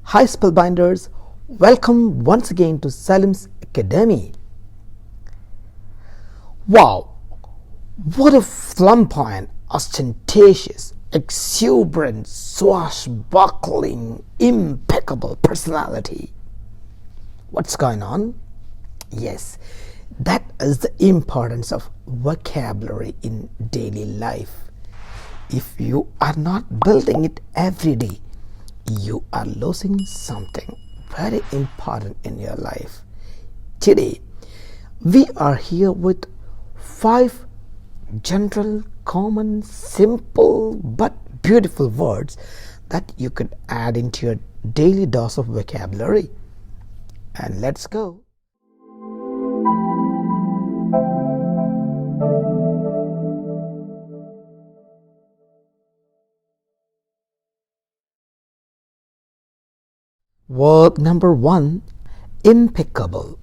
Hi Spellbinders, welcome once again to Salimz Academy. Wow, what a flamboyant, ostentatious, exuberant, swashbuckling, impeccable personality. What's going on? Yes, that is the importance of vocabulary in daily life. If you are not building it every day, you are losing something very important in your life. Today, we are here with 5 general, common, simple but beautiful words that you could add into your daily dose of vocabulary. And let's go. Word number 1, impeccable.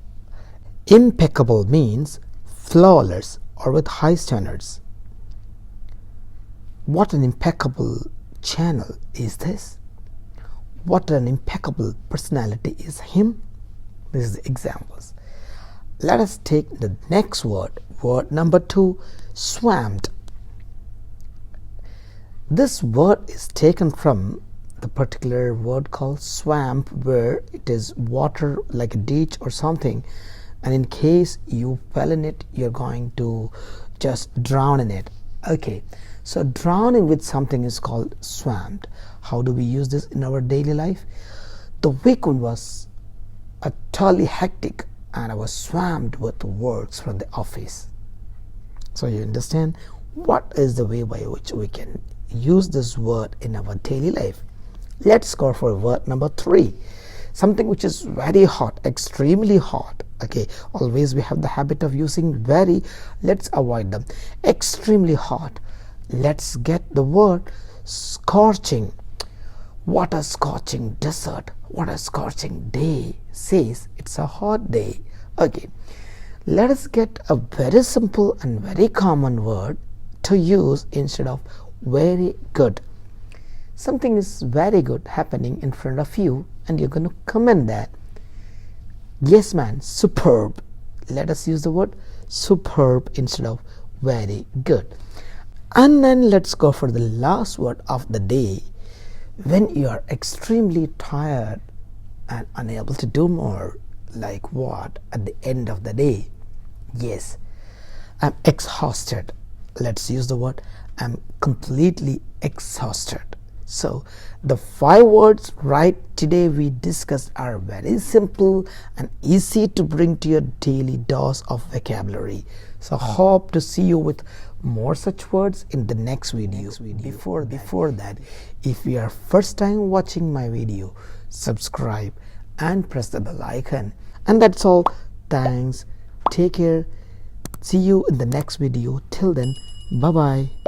Impeccable means flawless or with high standards. What an impeccable channel is this? What an impeccable personality is him? This is the examples. Let us take the next word. Word number 2, swamped. This word is taken from the particular word called swamp, where it is water like a ditch or something, and in case you fell in it, you're going to just drown in it. Okay, so drowning with something is called swamped. How do we use this in our daily life? The weekend was utterly hectic and I was swamped with works from the office. So you understand what is the way by which we can use this word in our daily life. Let's go for word number 3, something which is very hot, extremely hot. Okay, always we have the habit of using very, let's avoid them. Extremely hot. Let's get the word scorching. What a scorching desert, what a scorching day says it's a hot day. Okay, let us get a very simple and very common word to use instead of very good. Something is very good happening in front of you and you're going to comment that. Yes man, superb. Let us use the word superb instead of very good. And then let's go for the last word of the day. When you are extremely tired and unable to do more, like what at the end of the day? Yes, I'm exhausted. Let's use the word I'm completely exhausted. So the 5 words right today we discussed are very simple and easy to bring to your daily dose of vocabulary. So hope to see you with more such words in the next video. Before that, if you are first time watching my video, subscribe and press the bell icon. And that's all. Thanks. Take care. See you in the next video. Till then, bye bye.